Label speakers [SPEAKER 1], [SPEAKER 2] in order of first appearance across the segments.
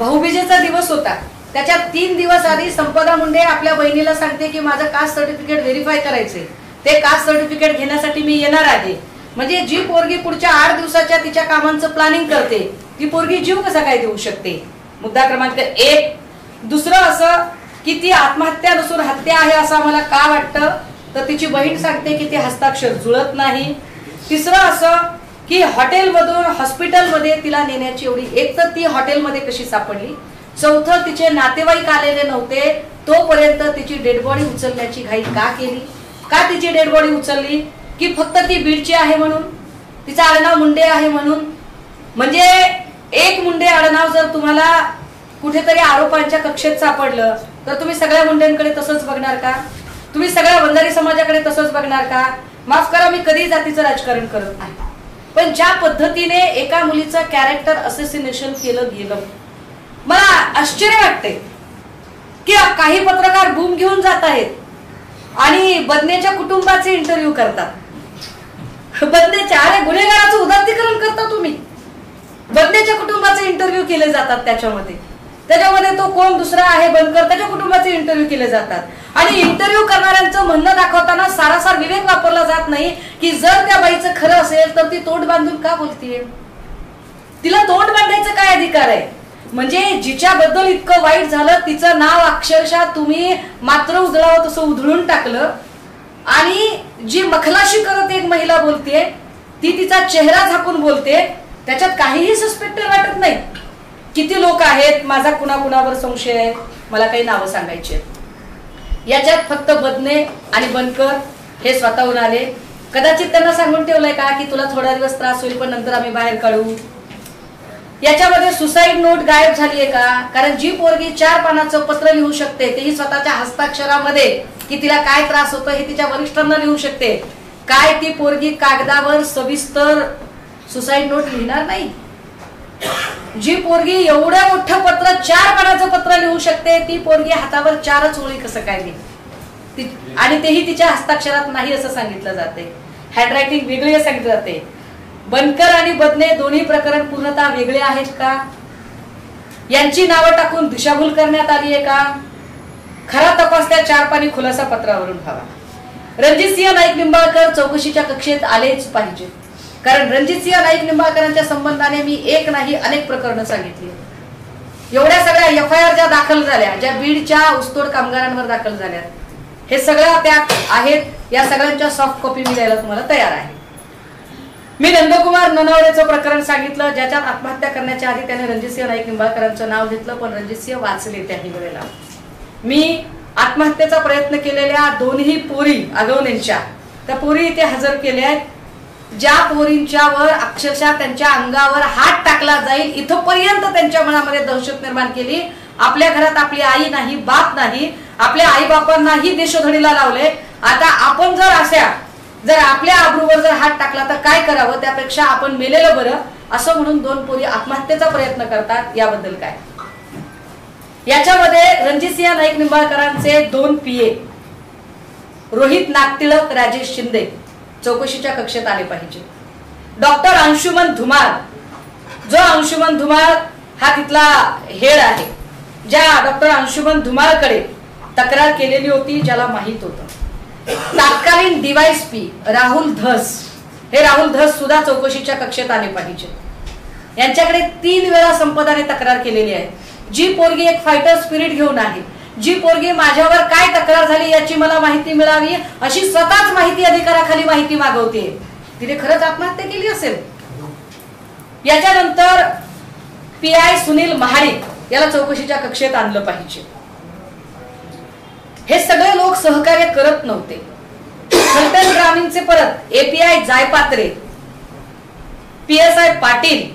[SPEAKER 1] भाऊबीजेचा दिवस होता, त्याच्या 3 दिवस आधी संपदा मुंडे आपल्या बहिणीला सांगते की माझं कास्ट सर्टिफिकेट व्हेरीफाय करायचंय, ते कास्ट सर्टिफिकेट घेण्यासाठी मी येणार आहे. म्हणजे जी पोरगी पुढच्या 8 दिवसाच्या तिच्या कामांचं प्लॅनिंग करते ती पोरगी जीव कसा काय देऊ शकते? मुद्दा क्रमांक 1. दुसरं असं की ती आत्महत्या नसून हत्या आहे असं आम्हाला का वाटतं, तर तिची बहीण सांगते की ते हस्ताक्षर जुळत नाही. तिसरं असं की हॉटेलमधून हॉस्पिटलमध्ये तिला नेण्याची एवढी, एक तर ती हॉटेलमध्ये कशी सापडली, चौथं तिचे नातेवाईक आलेले नव्हते तोपर्यंत तिची डेड बॉडी उचलण्याची घाई का केली, का तिची डेड बॉडी उचलली, की फक्त ती बीडची आहे म्हणून, तिचं आडनाव मुंडे आहे म्हणून. म्हणजे एक मुंडे आडनाव जर तुम्हाला कुठेतरी आरोपांच्या कक्षेत सापडलं तर तुम्ही सगळ्या मुंड्यांकडे तसंच बघणार का? तुम्ही सगळ्या बंजारी समाजाकडे तसंच बघणार का? माफ करा, मी कधी जातीचं राजकारण करत नाही, पण ज्या पद्धतीने एका मुलीचं कॅरेक्टर असोसिएशन केलं गेलं, मला आश्चर्य वाटते की काही पत्रकार बूम घेऊन जात आहेत आणि बदनेच्या कुटुंबाचे इंटरव्ह्यू करतात. बदनेच्या, अरे गुन्हेगाराचं उदात्तीकरण करता तुम्ही. बदनेच्या कुटुंबाचे इंटरव्ह्यू केले जातात, त्याच्यामध्ये तो कोण दुसरा आहे बनकर, त्याच्या कुटुंबाचे इंटरव्ह्यू केले जातात आणि इंटरव्ह्यू करणाऱ्यांचं म्हणणं दाखवताना सारासार विवेक वापरला जात नाही की जर त्या बाईचं खरं असेल तर ती तोंड बांधून का बोलतीये, तिला तोंड बांधायचं काय अधिकार आहे? म्हणजे जिच्याबद्दल इतकं वाईट झालं तिचं नाव अक्षरशः तुम्ही मात्र उधळावं तसं उधळून टाकलं आणि जी मखलाशी करत एक महिला बोलते ती तिचा चेहरा झाकून बोलते, त्याच्यात काहीही सस्पेक्टेड वाटत नाही. किती लोक आहेत, माझा कुणाकुणावर संशय आहे, मला काही नावं सांगायची आहेत. याच्यात फक्त बदने आणि बनकर हे स्वतःहून आले. कदाचित त्यांना सांगून ठेवलंय का की तुला थोडा दिवस त्रास होईल पण नंतर आम्ही बाहेर काढू. याच्यामध्ये सुसाईड नोट गायब झालीये का? कारण जी पोरगी 4 पानाचं पत्र लिहू शकते तेही स्वतःच्या हस्ताक्षरामध्ये की तिला काय त्रास होतो हे तिच्या वरिष्ठांना लिहू शकते, काय ती पोरगी कागदावर सविस्तर सुसाईड नोट लिहिणार नाही? जी पोरगी एवढं मोठं पत्र 4 पानाचं पत्र लिहू शकते ती पोरगी हातावर 4च ओळी कसं काय लिहिली, आणि तेही तिच्या हस्ताक्षरात नाही असं सांगितलं जाते. हँडरायटिंग वेगळी सांगितलं जाते. बनकर आणि बदने दोन्ही प्रकरण पूर्णतः वेगळे आहेत का? यांची नावं टाकून दिशाभूल करण्यात आली आहे का? खरा तपास त्या 4 पानी खुलासा पत्रावरून व्हावा. रणजितसिंह नाईक निंबाळकर चौकशीच्या कक्षेत आलेच पाहिजे, कारण रणजितसिंह नाईक निंबाळकरांच्या संबंधाने मी एक नाही अनेक प्रकरणं सांगितली. एवढ्या सगळ्या FIR ज्या दाखल झाल्या, ज्या बीडच्या ऊसतोड कामगारांवर दाखल झाल्या, हे सगळ्या त्या आहेत. या सगळ्यांच्या सॉफ्ट कॉपी मी द्यायला तुम्हाला तयार आहे. मी नंदकुमार ननावरेचं प्रकरण सांगितलं, ज्याच्यात आत्महत्या करण्याच्या आधी त्याने रणजितसिंह नाईक निंबाळकरांचं नाव घेतलं, पण रणजितसिंह वाचले त्याही वेळेला. मी आत्महत्येचा प्रयत्न केलेल्या दोन्ही पोरी आगवणेंच्या त्या पोरी इथे हजर केल्या आहेत, ज्या पोरींच्यावर अक्षरशः त्यांच्या अंगावर हात टाकला जाईल इथपर्यंत त्यांच्या मनामध्ये दहशत निर्माण केली. आपल्या घरात आपली आई नाही, बाप नाही, आपल्या आई बापांनाही देशोधडीला लावले. आता आपण जर आपल्या आबरूवर जर हात टाकला तर काय करावं, त्यापेक्षा आपण मेलेलं बरं असं म्हणून 2 पोरी आत्महत्येचा प्रयत्न करतात. याबद्दल काय? याच्यामध्ये रणजितसिंह नाईक निंबाळकरांचे 2 PA रोहित नागटिळक, राजेश शिंदे चौकशीच्या कक्षेत आले पाहिजे. डॉक्टर अंशुमन धुमाळ, जो अंशुमन धुमाळ हा तिथला हेड आहे, ज्या डॉक्टर अंशुमन धुमाळकडे तक्रार केलेली होती, ज्याला माहित होतं. तत्कालीन DYSP राहुल धस, हे राहुल धस सुद्धा चौकशीच्या कक्षेत आले पाहिजे. यांच्याकडे 3 वेळा संपदाने तक्रार केलेली आहे. जी पोरगी एक फायटर स्पिरिट घेऊन आहे, जी पोरगी माझ्यावर काय तक्रार झाली याची मला माहिती मिळावी अशी स्वतःच माहिती अधिकाराखाली माहिती मागवते, तिने खरंच आत्महत्या केली असेल. याच्यानंतर PI सुनील महाडिक याला चौकशीच्या कक्षेत आणलं पाहिजे. हे सगळे लोक सहकार्य करत नव्हते. फलटण ग्रामीणचे परत API जायपात्रे, PSI पाटील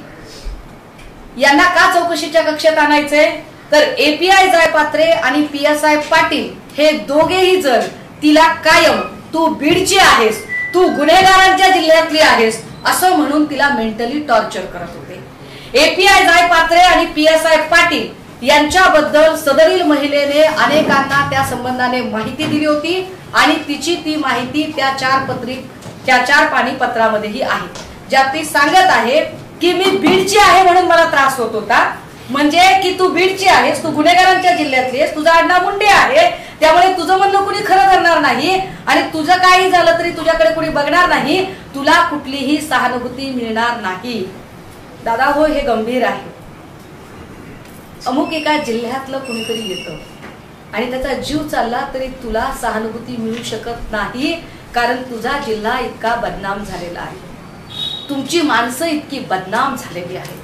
[SPEAKER 1] यांना का चौकशीच्या कक्षेत आणायचे, तर API जायपात्रे आणि PSI पाटील हे दोघेही जण तिला कायम तू बीडची आहेस, तू गुन्हेगारांच्या जिल्ह्यातली आहेस असं म्हणून तिला मेंटली टॉर्चर करत होते. API जायपात्रे आणि PSI पाटील यांच्याबद्दल सदरील महिलेने अनेकांना त्या संबंधाने माहिती दिली होती आणि तिची ती माहिती त्या 4 पानी पत्रामध्येही आहे, ज्यात ती सांगत आहे की मी बीडची आहे म्हणून मला त्रास होत होता. म्हणजे की तू बीडची आहेस, तू गुन्हेगारांच्या जिल्ह्यातली आहेस, तुझा आडनाव मुंडे आहे, त्यामुळे तुझं म्हणणं कुणी खरं धरणार नाही आणि तुझं काही झालं तरी तुझ्याकडे कुणी बघणार नाही, तुला कुठलीही सहानुभूती मिळणार नाही. दादा हो, हे गंभीर आहे. अमुक एका जिल्ह्यातलं कुणीतरी येतं आणि त्याचा जीव चालला तरी तुला सहानुभूती मिळू शकत नाही, कारण तुझा जिल्हा इतका बदनाम झालेला आहे, तुमची माणसं इतकी बदनाम झालेली आहेत,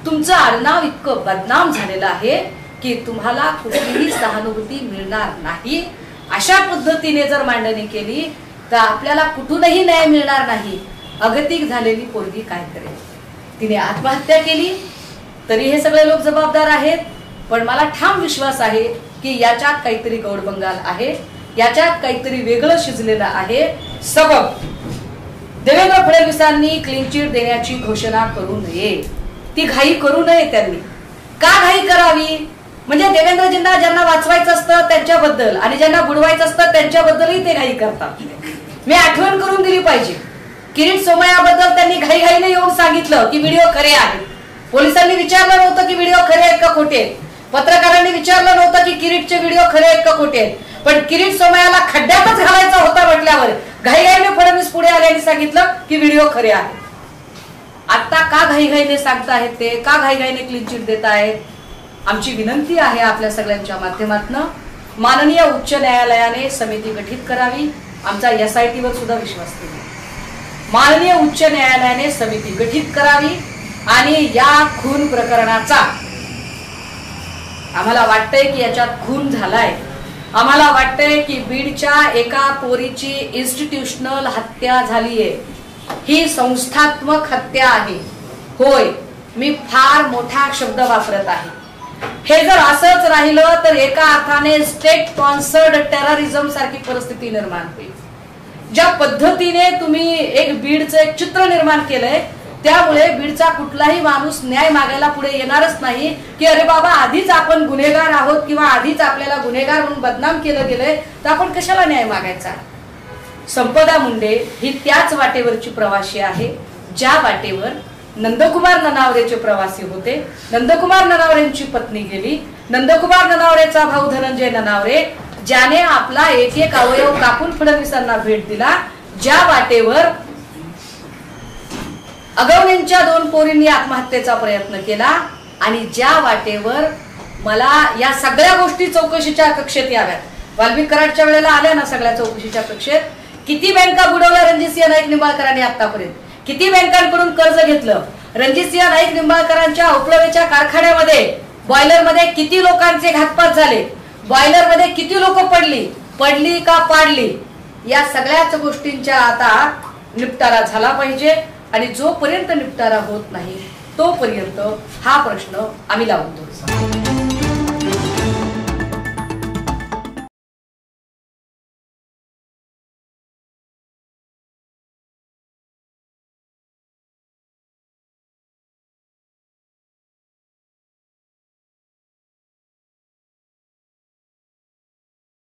[SPEAKER 1] तुमचं आडनाव इतकं बदनाम झालेलं आहे की तुम्हाला कुठलीही सहानुभूती मिळणार नाही. अशा पद्धतीने जर मांडणी केली तर आपल्याला कुठूनही न्याय मिळणार नाही. अगतिक झालेली पोरगी काय करेल? तिने आत्महत्या केली तरी हे सगळे लोक जबाबदार आहेत, पण मला ठाम विश्वास आहे की याच्यात काहीतरी गौडबंगाल आहे, याच्यात काहीतरी वेगळं शिजलेलं आहे. सबब देवेंद्र फडणवीसांनी क्लीन चिट देण्याची घोषणा करू नये, ती घाई करू नये. त्यांनी का घाई करावी? म्हणजे देवेंद्रजींना ज्यांना वाचवायचं असतं त्यांच्याबद्दल आणि ज्यांना बुडवायचं असतं त्यांच्याबद्दलही ते घाई करतात. मी आठवण करून दिली पाहिजे. किरीट सोमय्याबद्दल त्यांनी घाईघाईने येऊन सांगितलं की व्हिडिओ खरे आहेत. पोलिसांनी विचारलं नव्हतं की व्हिडिओ खरे आहेत का खोटे आहेत, पत्रकारांनी विचारलं नव्हतं की किरीटचे व्हिडिओ खरे आहेत का खोटे आहेत, पण किरीट सोमय्याला खड्ड्यातच घालायचा होता म्हटल्यावर घाईघाईने फडणवीस पुढे आले आणि सांगितलं की व्हिडिओ खरे आहेत. आता का घाईघाईने सांगतायत ते, का घाईघाईने क्लीन चिट देत आहेत? आमची विनंती आहे आपल्या सगळ्यांच्या माध्यमातून, माननीय उच्च न्यायालयाने समिती गठीत करावी. आमचा SIT वर सुद्धा विश्वास नाही. माननीय उच्च न्यायालयाने समिती गठीत करावी आणि या खून प्रकरणाचा, आम्हाला वाटतंय की याच्यात खून झालाय, आम्हाला वाटतंय की बीडच्या एका पोरीची इन्स्टिट्यूशनल हत्या झालीये, ही संस्थात्मक हत्या आहे. होय, मी फार मोठा शब्द वापरत आहे. हे जर असंच राहिलं तर एका अर्थाने स्टेट स्पॉन्सर्ड टेररिझम सारखी परिस्थिती निर्माण होईल. ज्या पद्धतीने तुम्ही एक बीडचं एक चित्र निर्माण केलंय, त्यामुळे बीडचा कुठलाही माणूस न्याय मागायला पुढे येणारच नाही की अरे बाबा आधीच आपण गुन्हेगार आहोत किंवा आधीच आपल्याला गुन्हेगार म्हणून बदनाम केलं गेलंय तर आपण कशाला न्याय मागायचा. संपदा मुंडे ही त्याच वाटेवरची प्रवासी आहे ज्या वाटेवर नंदकुमार ननावरेचे प्रवासी होते. नंदकुमार ननावरेंची पत्नी गेली, नंदकुमार ननावरेचा भाऊ धनंजय ननावरे ज्याने आपला एक एक अवयव कापून फडणवीसांना भेट दिला, ज्या वाटेवर अगवणेंच्या 2 पोरींनी आत्महत्येचा प्रयत्न केला आणि ज्या वाटेवर मला या सगळ्या गोष्टी चौकशीच्या कक्षेत याव्यात. वाल्मिक कराडच्या वेळेला आल्या ना सगळ्या चौकशीच्या कक्षेत. किती बँका बुडवल्या रणजितसिंह नाईक निंबाळकरांनी आतापर्यंत, किती बँकांकडून कर्ज घेतलं. रणजितसिंह नाईक निंबाळकरांच्या उपलवेच्या कारखान्यामध्ये बॉयलर मध्ये किती लोकांचे घातपात झाले, बॉयलर मध्ये किती लोक पडली का पाडली, या सगळ्याच गोष्टींच्या आता निपटारा झाला पाहिजे. आणि जोपर्यंत निपटारा होत नाही तोपर्यंत हा प्रश्न आम्ही लावून धरू.